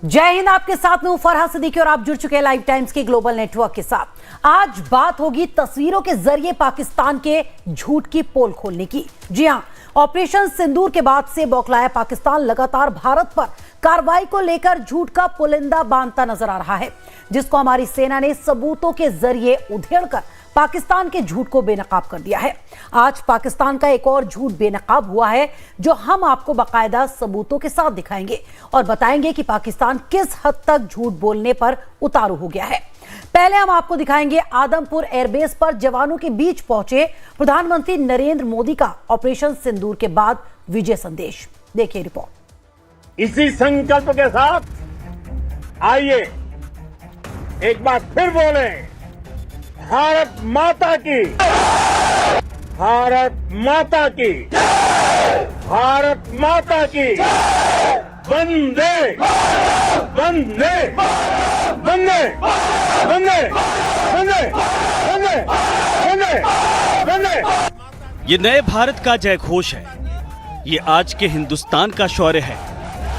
जय हिंद। आपके साथ में हूं फरहा सिद्दीकी और आप जुड़ चुके हैं लाइव टाइम्स के ग्लोबल नेटवर्क के साथ। आज बात होगी तस्वीरों के जरिए पाकिस्तान के झूठ की पोल खोलने की। जी हां, ऑपरेशन सिंदूर के बाद से बौखलाया पाकिस्तान लगातार भारत पर कार्रवाई को लेकर झूठ का पुलिंदा बांधता नजर आ रहा है, जिसको हमारी सेना ने सबूतों के जरिए उधेड़कर पाकिस्तान के झूठ को बेनकाब कर दिया है। आज पाकिस्तान का एक और झूठ बेनकाब हुआ है, जो हम आपको बाकायदा सबूतों के साथ दिखाएंगे और बताएंगे कि पाकिस्तान किस हद तक झूठ बोलने पर उतारू हो गया है। पहले हम आपको दिखाएंगे आदमपुर एयरबेस पर जवानों के बीच पहुंचे प्रधानमंत्री नरेंद्र मोदी का ऑपरेशन सिंदूर के बाद विजय संदेश। देखिए रिपोर्ट। इसी संकल्प के साथ आइए एक बार फिर बोले, भारत माता की, भारत माता की, भारत माता की, वंदे वंदे वंदे वंदे वंदे वंदे वंदे वंदे। ये नए भारत का जय घोष है, ये आज के हिंदुस्तान का शौर्य है।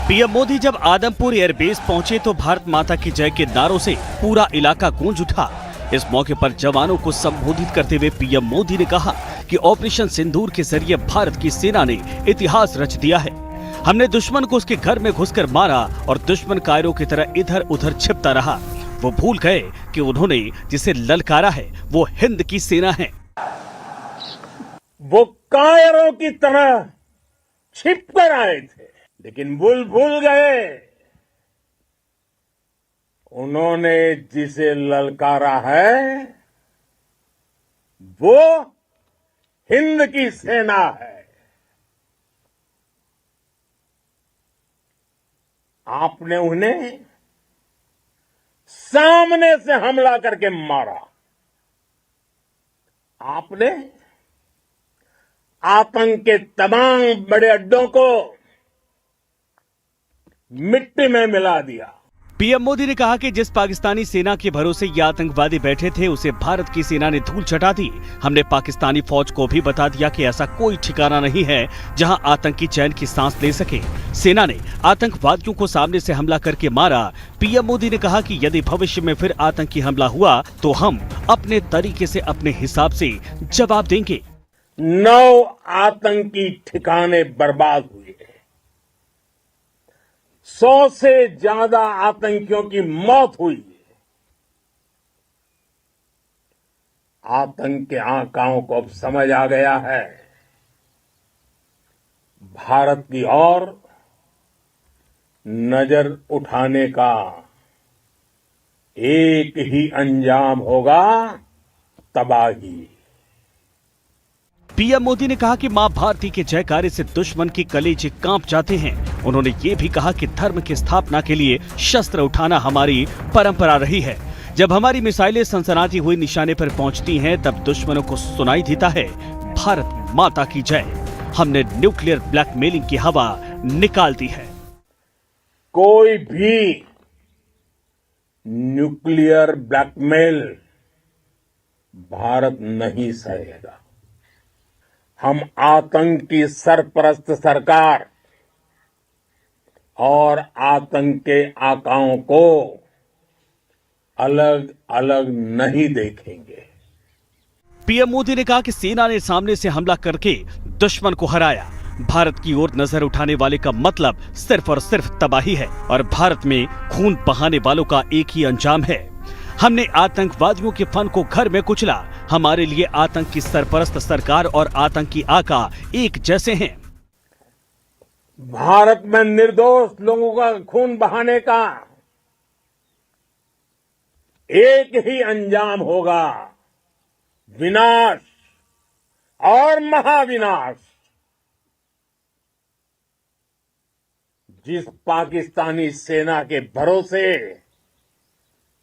पीएम मोदी जब आदमपुर एयरबेस पहुंचे तो भारत माता की जय के नारों से पूरा इलाका गूंज उठा। इस मौके पर जवानों को संबोधित करते हुए पीएम मोदी ने कहा कि ऑपरेशन सिंदूर के जरिए भारत की सेना ने इतिहास रच दिया है। हमने दुश्मन को उसके घर में घुसकर मारा और दुश्मन कायरों की तरह इधर उधर छिपता रहा। वो भूल गए कि उन्होंने जिसे ललकारा है वो हिंद की सेना है। वो कायरों की तरह छिप कर आए थे, लेकिन भूल गए उन्होंने जिसे ललकारा है वो हिंद की सेना है। आपने उन्हें सामने से हमला करके मारा। आपने आतंक के तमाम बड़े अड्डों को मिट्टी में मिला दिया। पीएम मोदी ने कहा कि जिस पाकिस्तानी सेना के भरोसे ये आतंकवादी बैठे थे उसे भारत की सेना ने धूल चटा दी। हमने पाकिस्तानी फौज को भी बता दिया कि ऐसा कोई ठिकाना नहीं है जहां आतंकी चैन की सांस ले सके। सेना ने आतंकवादियों को सामने से हमला करके मारा। पीएम मोदी ने कहा कि यदि भविष्य में फिर आतंकी हमला हुआ तो हम अपने तरीके से अपने हिसाब से जवाब देंगे। 9 आतंकी ठिकाने बर्बाद हुए, 100 से ज्यादा आतंकियों की मौत हुई। आतंक के आकाओं को अब समझ आ गया है, भारत की ओर नजर उठाने का एक ही अंजाम होगा, तबाही। पीएम मोदी ने कहा कि मां भारती के जयकारे से दुश्मन के कलेजे कांप जाते हैं। उन्होंने ये भी कहा कि धर्म की स्थापना के लिए शस्त्र उठाना हमारी परंपरा रही है। जब हमारी मिसाइलें सनसनाती हुई निशाने पर पहुंचती हैं तब दुश्मनों को सुनाई देता है भारत माता की जय। हमने न्यूक्लियर ब्लैकमेलिंग की हवा निकाल दी है। कोई भी न्यूक्लियर ब्लैकमेल भारत नहीं सहेगा। हम आतंक की सरपरस्त सरकार और आतंक के आकाओं को अलग अलग नहीं देखेंगे। पीएम मोदी ने कहा कि सेना ने सामने से हमला करके दुश्मन को हराया। भारत की ओर नजर उठाने वाले का मतलब सिर्फ और सिर्फ तबाही है और भारत में खून बहाने वालों का एक ही अंजाम है। हमने आतंकवादियों के फन को घर में कुचला। हमारे लिए आतंक की सरपरस्त सरकार और आतंकी आका एक जैसे हैं। भारत में निर्दोष लोगों का खून बहाने का एक ही अंजाम होगा, विनाश और महाविनाश। जिस पाकिस्तानी सेना के भरोसे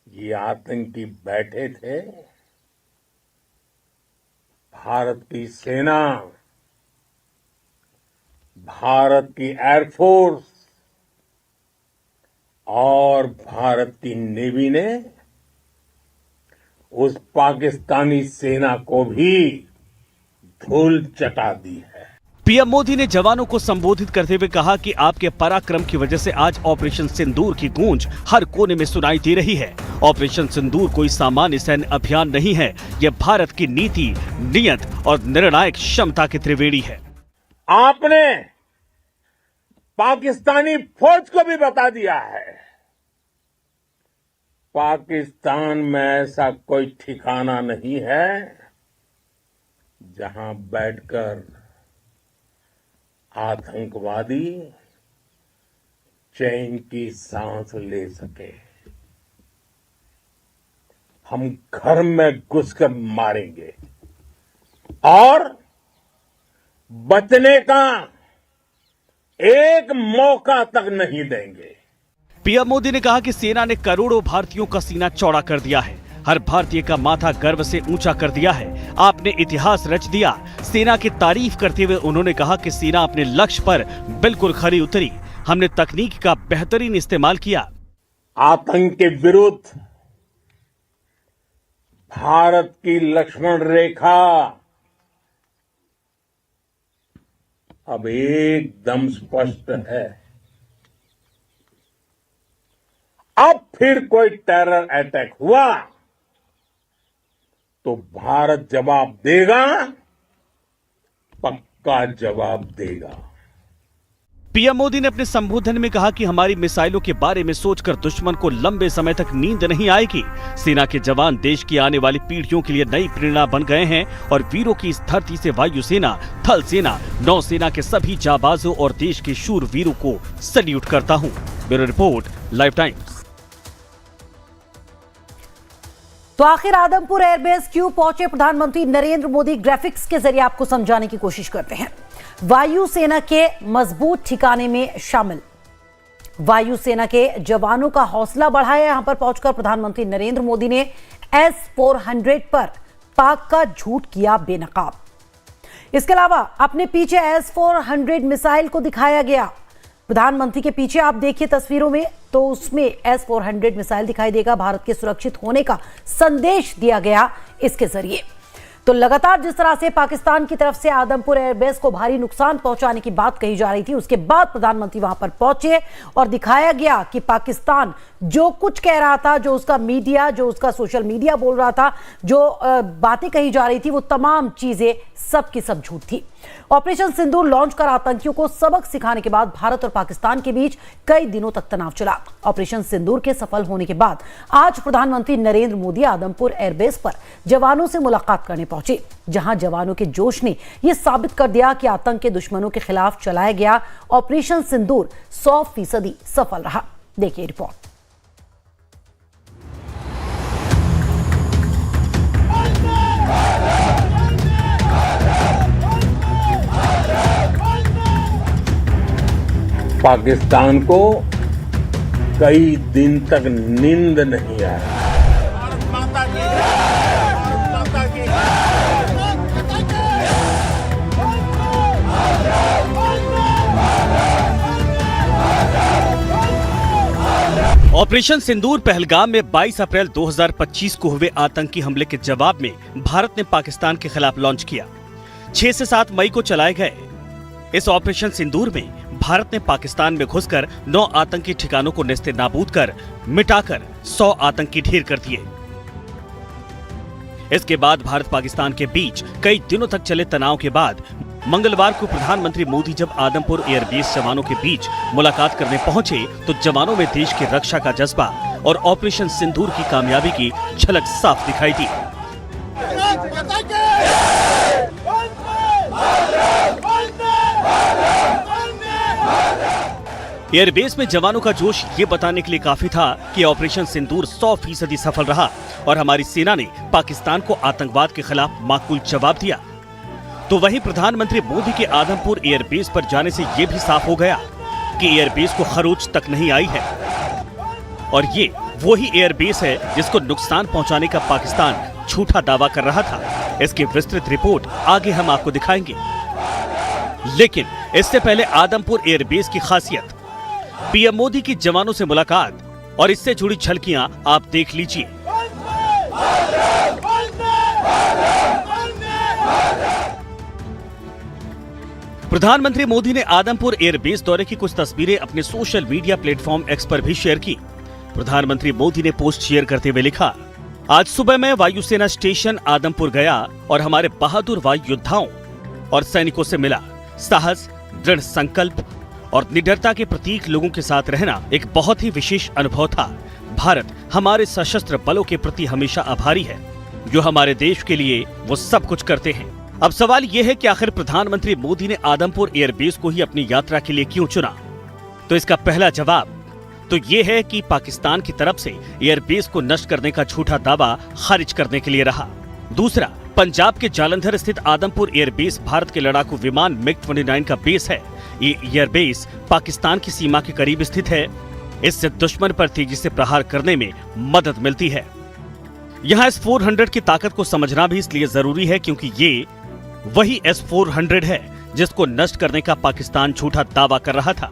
ये आतंकी बैठे थे, भारत की सेना, भारत की एयरफोर्स और भारत की नेवी ने उस पाकिस्तानी सेना को भी धूल चटा दी है। पीएम मोदी ने जवानों को संबोधित करते हुए कहा कि आपके पराक्रम की वजह से आज ऑपरेशन सिंदूर की गूंज हर कोने में सुनाई दे रही है। ऑपरेशन सिंदूर कोई सामान्य सैन्य अभियान नहीं है, यह भारत की नीति, नियत और निर्णायक क्षमता की त्रिवेणी है। आपने पाकिस्तानी फौज को भी बता दिया है, पाकिस्तान में ऐसा कोई ठिकाना नहीं है जहां बैठकर आतंकवादी चैन की सांस ले सके। हम घर में घुसकर मारेंगे और बचने का एक मौका तक नहीं देंगे। पीएम मोदी ने कहा कि सेना ने करोड़ों भारतीयों का सीना चौड़ा कर दिया है, हर भारतीय का माथा गर्व से ऊंचा कर दिया है। आपने इतिहास रच दिया। सेना की तारीफ करते हुए उन्होंने कहा कि सेना अपने लक्ष्य पर बिल्कुल खरी उतरी। हमने तकनीक का बेहतरीन इस्तेमाल किया। आतंक के विरुद्ध भारत की लक्ष्मण रेखा अब एकदम स्पष्ट है। अब फिर कोई टेरर अटैक हुआ तो भारत जवाब देगा, पक्का जवाब देगा। पीएम मोदी ने अपने संबोधन में कहा कि हमारी मिसाइलों के बारे में सोचकर दुश्मन को लंबे समय तक नींद नहीं आएगी। सेना के जवान देश की आने वाली पीढ़ियों के लिए नई प्रेरणा बन गए हैं और वीरों की इस धरती से वायुसेना, थल सेना, नौसेना के सभी जाबाजों और देश के शूर वीरों को सैल्यूट करता हूं। Bureau report, live times. तो आखिर आदमपुर एयरबेस क्यों पहुंचे प्रधानमंत्री नरेंद्र मोदी, ग्राफिक्स के जरिए आपको समझाने की कोशिश करते हैं। वायुसेना के मजबूत ठिकाने में शामिल वायुसेना के जवानों का हौसला बढ़ाया। यहां पर पहुंचकर प्रधानमंत्री नरेंद्र मोदी ने S-400 पर पाक का झूठ किया बेनकाब। इसके अलावा अपने पीछे S-400 मिसाइल को दिखाया गया। प्रधानमंत्री के पीछे आप देखिए तस्वीरों में, तो उसमें S-400 मिसाइल दिखाई देगा। भारत के सुरक्षित होने का संदेश दिया गया इसके जरिए। तो लगातार जिस तरह से पाकिस्तान की तरफ से आदमपुर एयरबेस को भारी नुकसान पहुंचाने की बात कही जा रही थी, उसके बाद प्रधानमंत्री वहां पर पहुंचे और दिखाया गया कि पाकिस्तान जो कुछ कह रहा था, जो उसका मीडिया, जो उसका सोशल मीडिया बोल रहा था, जो बातें कही जा रही थी, वो तमाम चीजें सब की सब झूठ थी। ऑपरेशन सिंदूर लॉन्च कर आतंकियों को सबक सिखाने के बाद भारत और पाकिस्तान के बीच कई दिनों तक तनाव चला। ऑपरेशन सिंदूर के सफल होने के बाद आज प्रधानमंत्री नरेंद्र मोदी आदमपुर एयरबेस पर जवानों से मुलाकात करने पहुंचे, जहां जवानों के जोश ने यह साबित कर दिया कि आतंक के दुश्मनों के खिलाफ चलाया गया ऑपरेशन सिंदूर 100% सफल रहा। देखिए रिपोर्ट। पाकिस्तान को कई दिन तक नींद नहीं आई। भारत माता की जय, भारत माता की जय। ऑपरेशन सिंदूर पहलगाम में 22 अप्रैल 2025 को हुए आतंकी हमले के जवाब में भारत ने पाकिस्तान के खिलाफ लॉन्च किया। 6 से 7 मई को चलाए गए इस ऑपरेशन सिंदूर में भारत ने पाकिस्तान में घुसकर 9 आतंकी ठिकानों को नेस्ते नाबूद कर मिटाकर 100 आतंकी ढेर कर दिए। इसके बाद भारत पाकिस्तान के बीच कई दिनों तक चले तनाव के बाद मंगलवार को प्रधानमंत्री मोदी जब आदमपुर एयरबेस जवानों के बीच मुलाकात करने पहुंचे तो जवानों में देश की रक्षा का जज्बा और ऑपरेशन सिंदूर की कामयाबी की झलक साफ दिखाई दी। एयरबेस में जवानों का जोश ये बताने के लिए काफी था कि ऑपरेशन सिंदूर 100% सफल रहा और हमारी सेना ने पाकिस्तान को आतंकवाद के खिलाफ माकूल जवाब दिया। तो वहीं प्रधानमंत्री मोदी के आदमपुर एयरबेस पर जाने से ये भी साफ हो गया कि एयरबेस को खरोच तक नहीं आई है और ये वही एयरबेस है जिसको नुकसान पहुंचाने का पाकिस्तान झूठा दावा कर रहा था। इसकी विस्तृत रिपोर्ट आगे हम आपको दिखाएंगे, लेकिन इससे पहले आदमपुर एयरबेस की खासियत, पीएम मोदी की जवानों से मुलाकात और इससे जुड़ी झलकियां आप देख लीजिए। प्रधानमंत्री मोदी ने आदमपुर एयरबेस दौरे की कुछ तस्वीरें अपने सोशल मीडिया प्लेटफॉर्म एक्स पर भी शेयर की। प्रधानमंत्री मोदी ने पोस्ट शेयर करते हुए लिखा, आज सुबह मैं वायुसेना स्टेशन आदमपुर गया और हमारे बहादुर वायु योद्धाओं और सैनिकों से मिला। साहस, दृढ़ संकल्प और निडरता के प्रतीक लोगों के साथ रहना एक बहुत ही विशेष अनुभव था। भारत हमारे सशस्त्र बलों के प्रति हमेशा आभारी है, जो हमारे देश के लिए वो सब कुछ करते हैं। अब सवाल ये है कि आखिर प्रधानमंत्री मोदी ने आदमपुर एयरबेस को ही अपनी यात्रा के लिए क्यों चुना? तो इसका पहला जवाब तो ये है कि पाकिस्तान की तरफ से एयरबेस को नष्ट करने का झूठा दावा खारिज करने के लिए रहा। दूसरा, पंजाब के जालंधर स्थित आदमपुर एयरबेस भारत के लड़ाकू विमान MiG-29 का बेस है। ये एयरबेस पाकिस्तान की सीमा के करीब स्थित है। इससे दुश्मन पर तेजी से प्रहार करने में मदद मिलती है। यहाँ S-400 की ताकत को समझना भी इसलिए जरूरी है क्योंकि ये वही S-400 है जिसको नष्ट करने का पाकिस्तान झूठा दावा कर रहा था।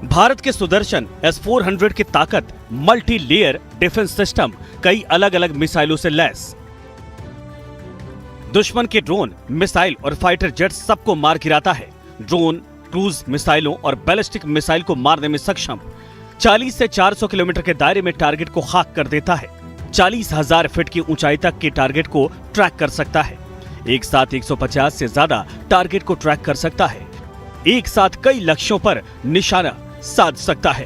भारत के सुदर्शन S-400 की ताकत मल्टी लेयर डिफेंस सिस्टम, कई अलग अलग मिसाइलों से लैस, दुश्मन के ड्रोन, मिसाइल और फाइटर जेट सबको मार गिराता है। ड्रोन, क्रूज मिसाइलों और बैलिस्टिक मिसाइल को मारने में सक्षम, 40 से 400 किलोमीटर के दायरे में टारगेट को खाक कर देता है। 40,000 फीट की ऊंचाई तक के टारगेट को ट्रैक कर सकता है। एक साथ 150 से ज्यादा टारगेट को ट्रैक कर सकता है। एक साथ कई लक्ष्यों पर निशाना साध सकता है।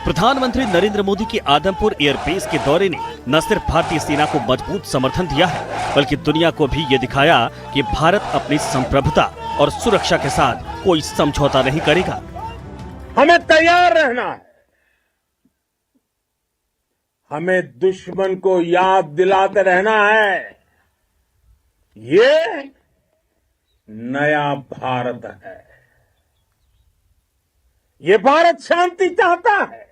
प्रधानमंत्री नरेंद्र मोदी के आदमपुर एयरबेस के दौरे ने न सिर्फ भारतीय सेना को मजबूत समर्थन दिया है, बल्कि दुनिया को भी ये दिखाया कि भारत अपनी संप्रभुता और सुरक्षा के साथ कोई समझौता नहीं करेगा। हमें तैयार रहना है। हमें दुश्मन को याद दिलाते रहना है, ये नया भारत है। ये भारत शांति चाहता है,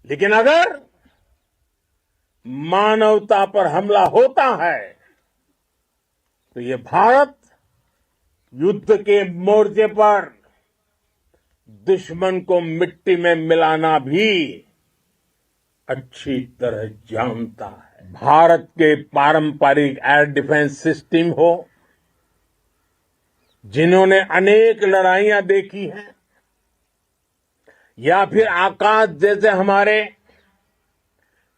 लेकिन अगर मानवता पर हमला होता है तो ये भारत युद्ध के मोर्चे पर दुश्मन को मिट्टी में मिलाना भी अच्छी तरह जानता है। भारत के पारंपरिक एयर डिफेंस सिस्टम हो, जिन्होंने अनेक लड़ाइयां देखी हैं, या फिर आकाश जैसे हमारे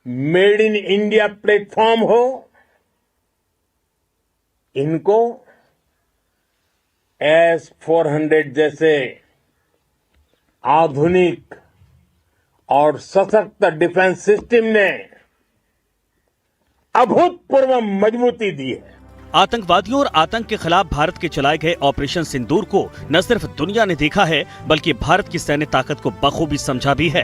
मेड इन इंडिया प्लेटफॉर्म हो, इनको S-400 जैसे आधुनिक और सशक्त डिफेंस सिस्टम ने अभूतपूर्व मजबूती दी है। आतंकवादियों और आतंक के खिलाफ भारत के चलाए गए ऑपरेशन सिंदूर को न सिर्फ दुनिया ने देखा है, बल्कि भारत की सैन्य ताकत को बखूबी समझा भी है।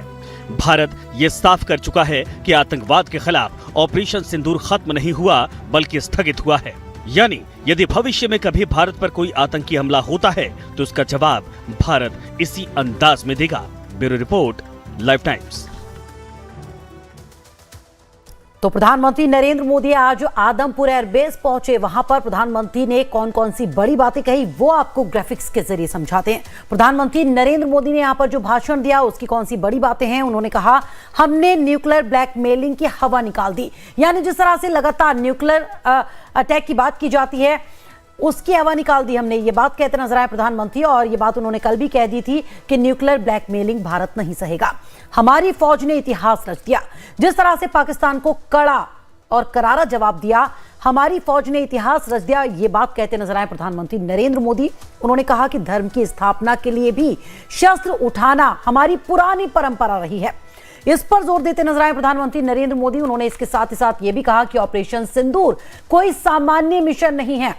भारत ये साफ कर चुका है कि आतंकवाद के खिलाफ ऑपरेशन सिंदूर खत्म नहीं हुआ, बल्कि स्थगित हुआ है। यानी यदि भविष्य में कभी भारत पर कोई आतंकी हमला होता है तो उसका जवाब भारत इसी अंदाज में देगा। Bureau report, live times. तो प्रधानमंत्री नरेंद्र मोदी आज आदमपुर एयरबेस पहुंचे। वहां पर प्रधानमंत्री ने कौन कौन सी बड़ी बातें कही वो आपको ग्राफिक्स के जरिए समझाते हैं। प्रधानमंत्री नरेंद्र मोदी ने यहां पर जो भाषण दिया उसकी कौन सी बड़ी बातें हैं। उन्होंने कहा, हमने न्यूक्लियर ब्लैकमेलिंग की हवा निकाल दी। यानी जिस तरह से लगातार न्यूक्लियर अटैक की बात की जाती है, उसकी हवा निकाल दी हमने, ये बात कहते नजर आए प्रधानमंत्री। और ये बात उन्होंने कल भी कह दी थी कि न्यूक्लियर ब्लैकमेलिंग भारत नहीं सहेगा। हमारी फौज ने इतिहास रच दिया। जिस तरह से पाकिस्तान को कड़ा और करारा जवाब दिया, हमारी फौज ने इतिहास रच दिया, ये बात कहते नजर आए प्रधानमंत्री नरेंद्र मोदी। उन्होंने कहा कि धर्म की स्थापना के लिए भी शस्त्र उठाना हमारी पुरानी परंपरा रही है। इस पर जोर देते नजर आए प्रधानमंत्री नरेंद्र मोदी। उन्होंने इसके साथ ही साथ ये भी कहा कि ऑपरेशन सिंदूर कोई सामान्य मिशन नहीं है।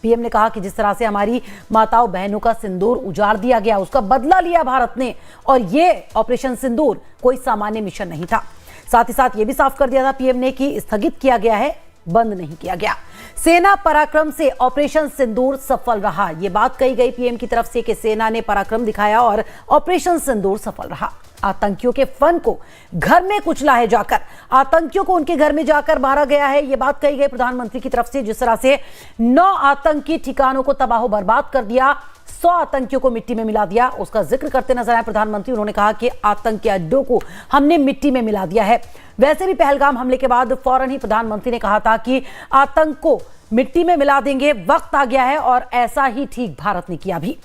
पीएम ने कहा कि जिस तरह से हमारी माताओं बहनों का सिंदूर उजाड़ दिया गया, उसका बदला लिया भारत ने, और ये ऑपरेशन सिंदूर कोई सामान्य मिशन नहीं था। साथ ही साथ ये भी साफ कर दिया था पीएम ने कि स्थगित किया गया है, बंद नहीं किया गया। सेना पराक्रम से ऑपरेशन सिंदूर सफल रहा, ये बात कही गई पीएम की तरफ से कि सेना ने पराक्रम दिखाया और ऑपरेशन सिंदूर सफल रहा। आतंकियों के फन को घर में कुचला है जाकर, आतंकियों को उनके घर में जाकर मारा गया है, ये बात कही गई प्रधानमंत्री की तरफ से। जिस तरह से 9 आतंकी ठिकानों को तबाह बर्बाद कर दिया, 100 आतंकियों को मिट्टी में मिला दिया, उसका जिक्र करते नजर आए प्रधानमंत्री। उन्होंने कहा कि आतंकी अड्डों को हमने मिट्टी में मिला दिया है। वैसे भी पहलगाम हमले के बाद फौरन ही प्रधानमंत्री ने कहा था कि आतंक को मिट्टी में मिला देंगे, वक्त आ गया है और ऐसा ही ठीक भारत ने किया भी।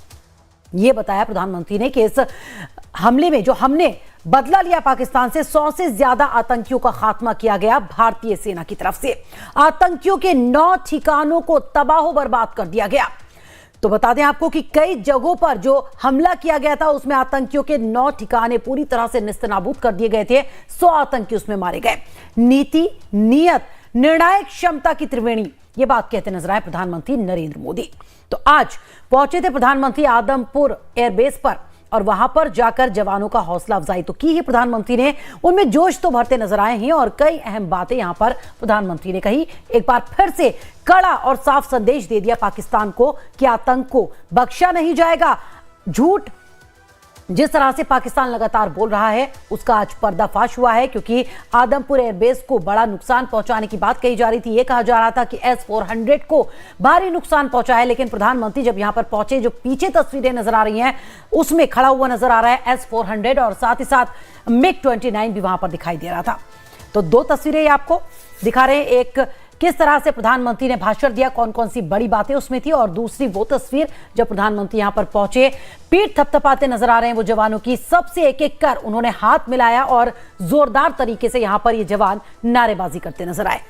ये बताया प्रधानमंत्री ने कि इस हमले में जो हमने बदला लिया पाकिस्तान से, 100 से ज्यादा आतंकियों का खात्मा किया गया भारतीय सेना की तरफ से। आतंकियों के 9 ठिकानों को तबाह बर्बाद कर दिया गया। तो बता दें आपको कि कई जगहों पर जो हमला किया गया था उसमें आतंकियों के 9 ठिकाने पूरी तरह से निस्तनाबूद कर दिए गए थे। 100 आतंकी उसमें मारे गए। नीति, नियत, निर्णायक क्षमता की त्रिवेणी, ये बात कहते नजर आए प्रधानमंत्री नरेंद्र मोदी। तो आज पहुंचे थे प्रधानमंत्री आदमपुर एयरबेस पर और वहां पर जाकर जवानों का हौसला अफजाई तो की ही प्रधानमंत्री ने। उनमें जोश तो भरते नजर आए हैं और कई अहम बातें यहां पर प्रधानमंत्री ने कही। एक बार फिर से कड़ा और साफ संदेश दे दिया पाकिस्तान को कि आतंक को बख्शा नहीं जाएगा। झूठ जिस तरह से पाकिस्तान लगातार बोल रहा है उसका आज पर्दाफाश हुआ है, क्योंकि आदमपुर एयरबेस को बड़ा नुकसान पहुंचाने की बात कही जा रही थी। यह कहा जा रहा था कि S-400 को भारी नुकसान पहुंचा है, लेकिन प्रधानमंत्री जब यहां पर पहुंचे, जो पीछे तस्वीरें नजर आ रही हैं उसमें खड़ा हुआ नजर आ रहा है S-400 और साथ ही साथ MiG-29 भी वहां पर दिखाई दे रहा था। तो 2 तस्वीरें आपको दिखा रहे हैं, एक किस तरह से प्रधानमंत्री ने भाषण दिया, कौन कौन सी बड़ी बातें उसमें थी, और दूसरी वो तस्वीर जब प्रधानमंत्री यहां पर पहुंचे, पीठ थपथपाते नजर आ रहे हैं वो जवानों की। सबसे एक एक कर उन्होंने हाथ मिलाया और जोरदार तरीके से यहां पर ये जवान नारेबाजी करते नजर आए।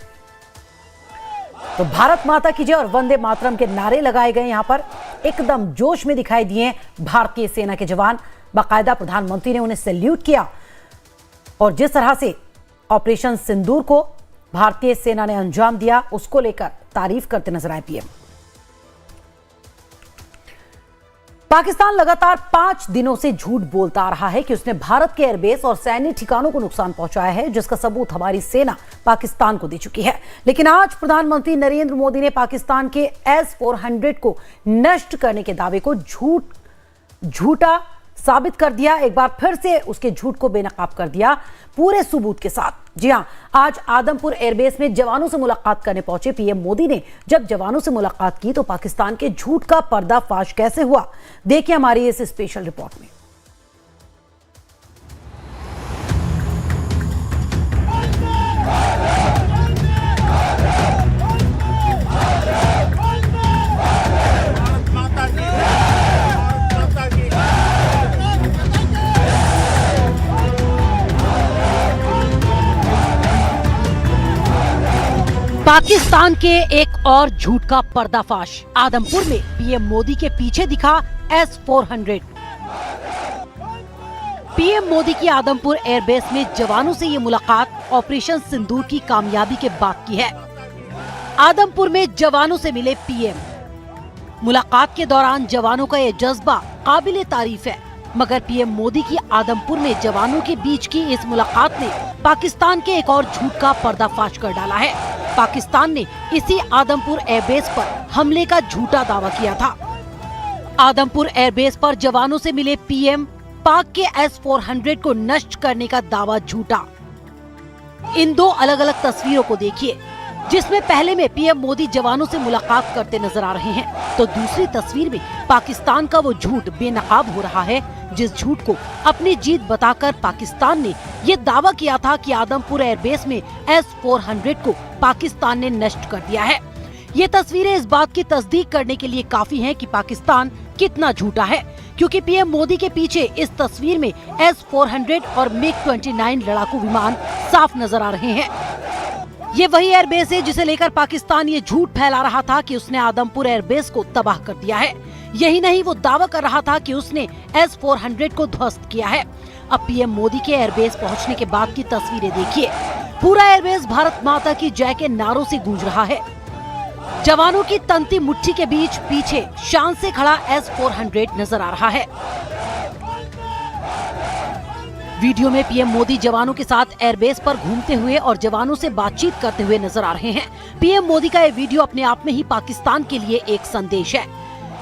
तो भारत माता की जय और वंदे मातरम के नारे लगाए गए। यहां पर एकदम जोश में दिखाई दिए भारतीय सेना के जवान। बाकायदा प्रधानमंत्री ने उन्हें सैल्यूट किया और जिस तरह से ऑपरेशन सिंदूर को भारतीय सेना ने अंजाम दिया उसको लेकर तारीफ करते नजर आए पीएम। पाकिस्तान लगातार 5 दिनों से झूठ बोलता आ रहा है कि उसने भारत के एयरबेस और सैन्य ठिकानों को नुकसान पहुंचाया है, जिसका सबूत हमारी सेना पाकिस्तान को दे चुकी है। लेकिन आज प्रधानमंत्री नरेंद्र मोदी ने पाकिस्तान के S-400 को नष्ट करने के दावे को झूठा साबित कर दिया। एक बार फिर से उसके झूठ को बेनकाब कर दिया पूरे सबूत के साथ। जी हां, आज आदमपुर एयरबेस में जवानों से मुलाकात करने पहुंचे पीएम मोदी ने जब जवानों से मुलाकात की तो पाकिस्तान के झूठ का पर्दाफाश कैसे हुआ, देखिए हमारी इस स्पेशल रिपोर्ट में। पाकिस्तान के एक और झूठ का पर्दाफाश। आदमपुर में पीएम मोदी के पीछे दिखा S-400। पीएम मोदी की आदमपुर एयरबेस में जवानों से ये मुलाकात ऑपरेशन सिंदूर की कामयाबी के बाद की है। आदमपुर में जवानों से मिले पीएम। मुलाकात के दौरान जवानों का ये जज्बा काबिले तारीफ है, मगर पीएम मोदी की आदमपुर में जवानों के बीच की इस मुलाकात ने पाकिस्तान के एक और झूठ का पर्दाफाश कर डाला है। पाकिस्तान ने इसी आदमपुर एयरबेस पर हमले का झूठा दावा किया था। आदमपुर एयरबेस पर जवानों से मिले पीएम, पाक के S-400 को नष्ट करने का दावा झूठा। इन 2 अलग अलग तस्वीरों को देखिए, जिसमें पहले में पीएम मोदी जवानों से मुलाकात करते नजर आ रहे हैं, तो दूसरी तस्वीर में पाकिस्तान का वो झूठ बेनकाब हो रहा है जिस झूठ को अपनी जीत बताकर पाकिस्तान ने ये दावा किया था कि आदमपुर एयरबेस में S-400 को पाकिस्तान ने नष्ट कर दिया है। ये तस्वीरें इस बात की तस्दीक करने के लिए काफी हैं कि पाकिस्तान कितना झूठा है, क्योंकि पीएम मोदी के पीछे इस तस्वीर में S-400 और MiG-29 लड़ाकू विमान साफ नजर आ रहे हैं। ये वही एयरबेस है जिसे लेकर पाकिस्तान ये झूठ फैला रहा था कि उसने आदमपुर एयरबेस को तबाह कर दिया है। यही नहीं, वो दावा कर रहा था कि उसने S-400 को ध्वस्त किया है। अब पीएम मोदी के एयरबेस पहुंचने के बाद की तस्वीरें देखिए। पूरा एयरबेस भारत माता की जय के नारों से गूंज रहा है। जवानों की तंती मुट्ठी के बीच पीछे शान से खड़ा S-400 नजर आ रहा है। वीडियो में पीएम मोदी जवानों के साथ एयरबेस पर घूमते हुए और जवानों से बातचीत करते हुए नजर आ रहे हैं। पीएम मोदी का ये वीडियो अपने आप में ही पाकिस्तान के लिए एक संदेश है।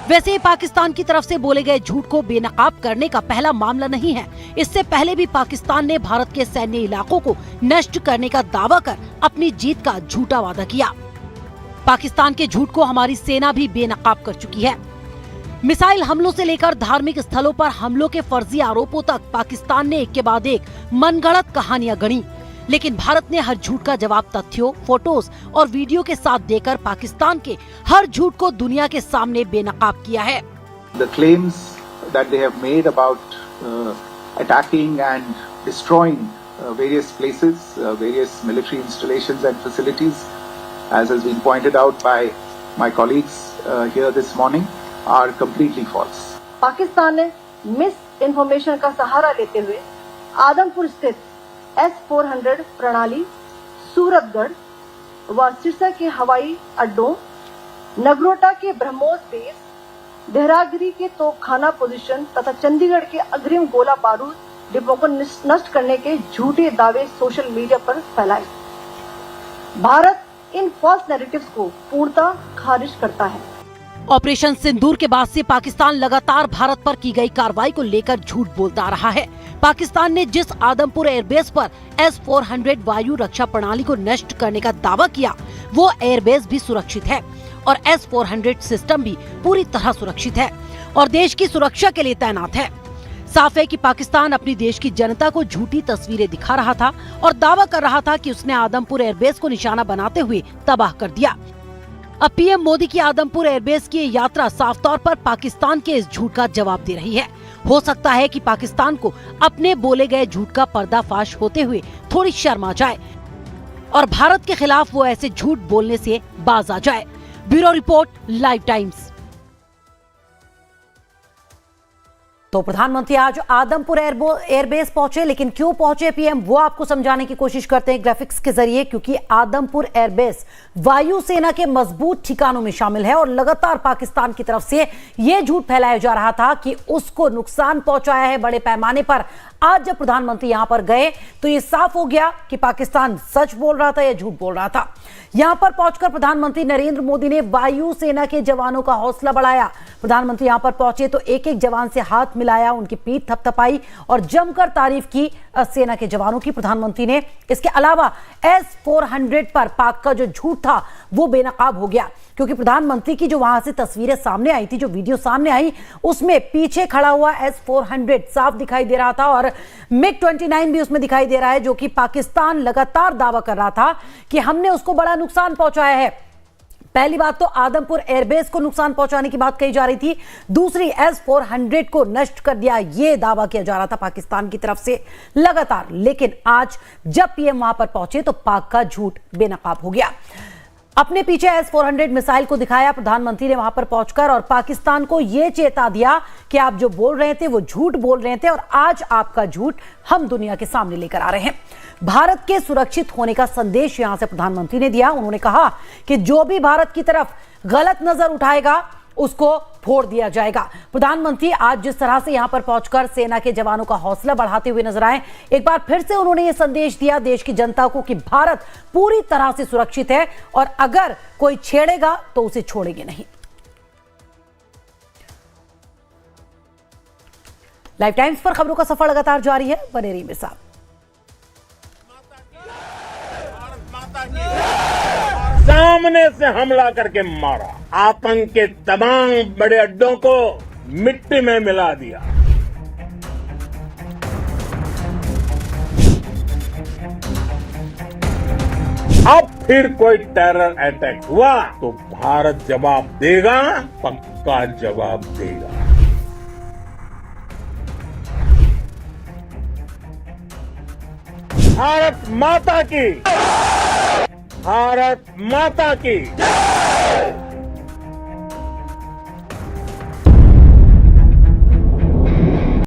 वैसे ये पाकिस्तान की तरफ से बोले गए झूठ को बेनकाब करने का पहला मामला नहीं है। इससे पहले भी पाकिस्तान ने भारत के सैन्य इलाकों को नष्ट करने का दावा कर अपनी जीत का झूठा वादा किया। पाकिस्तान के झूठ को हमारी सेना भी बेनकाब कर चुकी है। मिसाइल हमलों से लेकर धार्मिक स्थलों पर हमलों के फर्जी आरोपों तक पाकिस्तान ने एक के बाद एक मनगढ़ंत कहानियां गढ़ी। लेकिन भारत ने हर झूठ का जवाब तथ्यों, फोटोज और वीडियो के साथ देकर पाकिस्तान के हर झूठ को दुनिया के सामने बेनकाब किया है। The claims that they have made about attacking and destroying various places, various military installations and facilities, as has been pointed out by my colleagues here this morning, are completely false. Pakistan ने miss information का सहारा लेते हुए आदमपुर स्थित S-400 प्रणाली, सूरतगढ़ व सिरसा के हवाई अड्डों, नगरोटा के ब्रह्मोस बेस, देहरागिरी के तोपखाना पोजीशन तथा चंडीगढ़ के अग्रिम गोला बारूद डिपो को नष्ट करने के झूठे दावे सोशल मीडिया पर फैलाए। भारत इन फॉल्स नैरेटिव्स को पूर्णतः खारिज करता है। ऑपरेशन सिंदूर के बाद से पाकिस्तान लगातार भारत पर की गई कार्रवाई को लेकर झूठ बोलता आ रहा है। पाकिस्तान ने जिस आदमपुर एयरबेस पर S-400 वायु रक्षा प्रणाली को नष्ट करने का दावा किया, वो एयरबेस भी सुरक्षित है और S-400 सिस्टम भी पूरी तरह सुरक्षित है और देश की सुरक्षा के लिए तैनात है। साफ है कि पाकिस्तान अपनी देश की जनता को झूठी तस्वीरें दिखा रहा था और दावा कर रहा था कि उसने आदमपुर एयरबेस को निशाना बनाते हुए तबाह कर दिया। अब पीएम मोदी की आदमपुर एयरबेस की यात्रा साफ तौर पर पाकिस्तान के इस झूठ का जवाब दे रही है। हो सकता है कि पाकिस्तान को अपने बोले गए झूठ का पर्दाफाश होते हुए थोड़ी शर्म आ जाए और भारत के खिलाफ वो ऐसे झूठ बोलने से बाज आ जाए। Bureau report, live times. तो प्रधानमंत्री आज आदमपुर एयरबेस पहुंचे, लेकिन क्यों पहुंचे पीएम वो आपको समझाने की कोशिश करते हैं ग्राफिक्स के जरिए, क्योंकि आदमपुर एयरबेस वायुसेना के मजबूत ठिकानों में शामिल है और लगातार पाकिस्तान की तरफ से यह झूठ फैलाया जा रहा था कि उसको नुकसान पहुंचाया है बड़े पैमाने पर। आज जब प्रधानमंत्री यहां पर गए तो यह साफ हो गया कि पाकिस्तान सच बोल रहा था या झूठ बोल रहा था। यहां पर पहुंचकर प्रधानमंत्री नरेंद्र मोदी ने वायुसेना के जवानों का हौसला बढ़ाया। प्रधानमंत्री यहां पर पहुंचे तो एक एक जवान से हाथ मिलाया, उनकी पीठ थपथपाई और जमकर तारीफ की सेना के जवानों की प्रधानमंत्री ने। इसके अलावा S-400 पर पाक का जो झूठ था वो बेनकाब हो गया, क्योंकि प्रधानमंत्री की जो वहां से तस्वीरें सामने आई थी, जो वीडियो सामने आई, उसमें पीछे खड़ा हुआ S-400 साफ दिखाई दे रहा था और MiG-29 भी उसमें दिखाई दे रहा है, जो कि पाकिस्तान लगातार दावा कर रहा था कि हमने उसको बड़ा नुकसान पहुंचाया है। पहली बात तो आदमपुर एयरबेस को नुकसान पहुंचाने की बात कही जा रही थी, दूसरी S-400 को नष्ट कर दिया, यह दावा किया जा रहा था पाकिस्तान की तरफ से लगातार। लेकिन आज जब पीएम वहां पर पहुंचे तो पाक का झूठ बेनकाब हो गया। अपने पीछे S-400 मिसाइल को दिखाया प्रधानमंत्री ने वहां पर पहुंचकर और पाकिस्तान को यह चेता दिया कि आप जो बोल रहे थे वो झूठ बोल रहे थे और आज आपका झूठ हम दुनिया के सामने लेकर आ रहे हैं। भारत के सुरक्षित होने का संदेश यहां से प्रधानमंत्री ने दिया। उन्होंने कहा कि जो भी भारत की तरफ गलत नजर उठाएगा उसको फोड़ दिया जाएगा। प्रधानमंत्री आज जिस तरह से यहां पर पहुंचकर सेना के जवानों का हौसला बढ़ाते हुए नजर आए, एक बार फिर से उन्होंने यह संदेश दिया देश की जनता को कि भारत पूरी तरह से सुरक्षित है और अगर कोई छेड़ेगा तो उसे छोड़ेंगे नहीं। लाइव टाइम्स पर खबरों का सफर लगातार जारी है, बने रहिए मेरे साथ। सामने से हमला करके मारा, आतंक के तमाम बड़े अड्डों को मिट्टी में मिला दिया। अब फिर कोई टेरर अटैक हुआ तो भारत जवाब देगा, पक्का जवाब देगा। भारत माता की, भारत माता की।